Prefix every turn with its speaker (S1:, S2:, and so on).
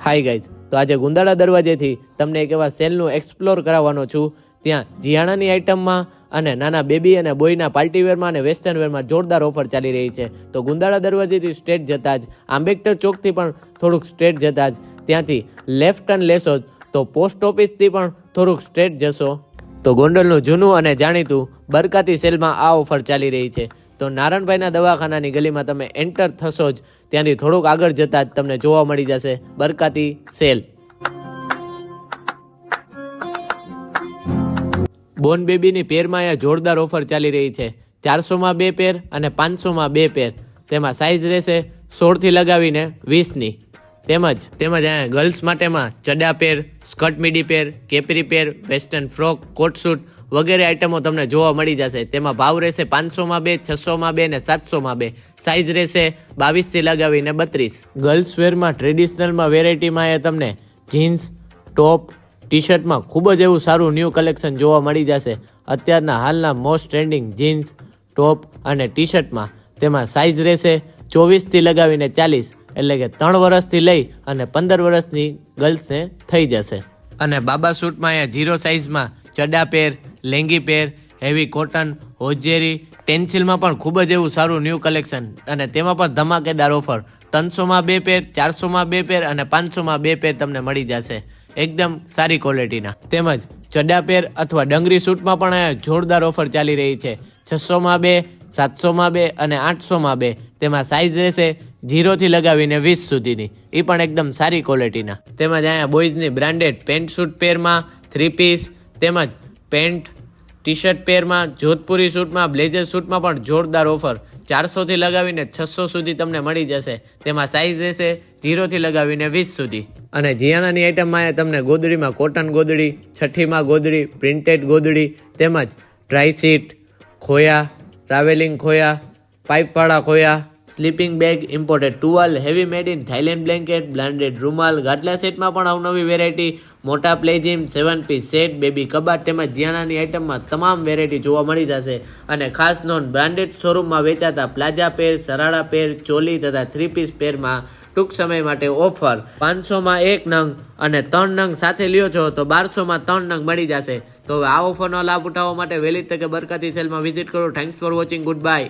S1: Hi guys, તો આજે ગુંદાળા દરવાજેથી તમને એક એવા સેલનું એક્સપ્લોર કરાવવાનો છું. ત્યાં જીયાણાની આઇટમમાં અને નાના બેબી અને બોયના પાર્ટીવેરમાં અને વેસ્ટર્ન વેરમાં જોરદાર ઓફર ચાલી રહી છે. તો ગુંદાળા દરવાજેથી સ્ટ્રેટ જતા જ આંબેડકર ચોકથી પણ થોડુંક સ્ટ્રેટ જતા જ ત્યાંથી લેફ્ટ ટર્ન લેશો તો પોસ્ટ ઓફિસથી પણ થોડુંક સ્ટ્રેટ જશો તો ગોંડલનું જૂનું અને જાણીતું બરકાતી સેલમાં આ ઓફર ચાલી રહી છે. તો નારણભાઈના દવાખાનાની ગલીમાં તમે એન્ટર થશો જ ત્યાંથી થોડુંક આગળ જતા જ તમને જોવા મળી જશે બરકાતી સેલ. બોર્ન બેબીની પેરમાં અહીંયા જોરદાર ઓફર ચાલી રહી છે. 400માં 2 પેર અને 500માં 2 પેર. તેમાં સાઇઝ રહેશે 16 થી લગાવીને 20ની. તેમજ અહીંયા ગર્લ્સ માટેમાં ચડા પેર, સ્કર્ટ મીડી પેર, કેપરી પેર, વેસ્ટર્ન ફ્રોક, કોટ સૂટ વગેરે આઇટમો તમને જોવા મળી જશે. તેમાં ભાવ રહેશે 500માં 2, 600માં 2 અને 700માં 2. સાઇઝ રહેશે 22 થી લગાવીને 32. ગર્લ્સ વેરમાં ટ્રેડિશનલમાં વેરાયટીમાં એ તમને જીન્સ, ટોપ, ટી શર્ટમાં ખૂબ જ એવું સારું ન્યૂ કલેક્શન જોવા મળી જશે. અત્યારના હાલના મોસ્ટ ટ્રેન્ડિંગ જીન્સ, ટોપ અને ટી શર્ટમાં તેમાં સાઇઝ રહેશે 24 થી લગાવીને 40, એટલે કે 3 વર્ષથી લઈ અને 15 વર્ષની ગર્લ્સને થઈ જશે. અને બાબા સૂટમાં અહીંયા 0 સાઇઝમાં ચડા પેર, લેંગી પેર, હેવી કોટન, હોજેરી, ટેન્સિલમાં પણ ખૂબ જ એવું સારું ન્યૂ કલેક્શન અને તેમાં પણ ધમાકેદાર ઓફર. 300માં 2 પેર, 400માં 2 પેર અને 500માં 2 પેર તમને મળી જશે એકદમ સારી ક્વોલિટીના. તેમજ ચડા પેર અથવા ડંગરી સૂટમાં પણ અહીંયા જોરદાર ઓફર ચાલી રહી છે. 600માં 2, 700માં 2 અને 800માં 2. તેમાં સાઇઝ રહેશે 0 થી લગાવીને 20 સુધીની. એ પણ એકદમ સારી ક્વોલિટીના. તેમજ અહીંયા બોયઝની બ્રાન્ડેડ પેન્ટ શૂટ પેરમાં, 3 પીસ તેમજ પેન્ટ ટી શર્ટ પેરમાં, જોધપુરી સૂટમાં, બ્લેઝર સૂટમાં પણ જોરદાર ઓફર 400 થી લગાવીને 600 સુધી તમને મળી જશે. તેમાં સાઇઝ રહેશે 0 થી લગાવીને 20 સુધી. અને જીયાણાની આઇટમમાં તમને ગોદડીમાં કોટન ગોદડી, છઠ્ઠીમાં ગોદડી, પ્રિન્ટેડ ગોદડી તેમજ ડ્રાય સીટ, ખોયા, ટ્રાવેલિંગ ખોયા, પાઇપવાળા ખોયા, સ્લીપિંગ બેગ, ઇમ્પોર્ટેડ ટુવાલ, heavy made in Thailand blanket, blended રૂમાલ, ગાટલા સેટમાં પણ અવનવી વેરાયટી, મોટા પ્લેજિમ, 7 પીસ સેટ, બેબી કબાટ તેમજ જીયાણાની આઇટમમાં તમામ વેરાયટી જોવા મળી જશે. અને ખાસ નોંધ, બ્રાન્ડેડ શોરૂમમાં વેચાતા પ્લાઝા પેર, સરાળા પેર, ચોલી તથા 3 પીસ પેરમાં ટૂંક સમય માટે ઓફર 500માં 1 નંગ અને 3 નંગ સાથે લ્યો છો તો 1200માં 3 નંગ મળી જશે. તો હવે આ ઓફરનો લાભ ઉઠાવવા માટે વહેલી તકે બરકાતી સેલમાં વિઝિટ કરો. Thanks for watching. Good bye.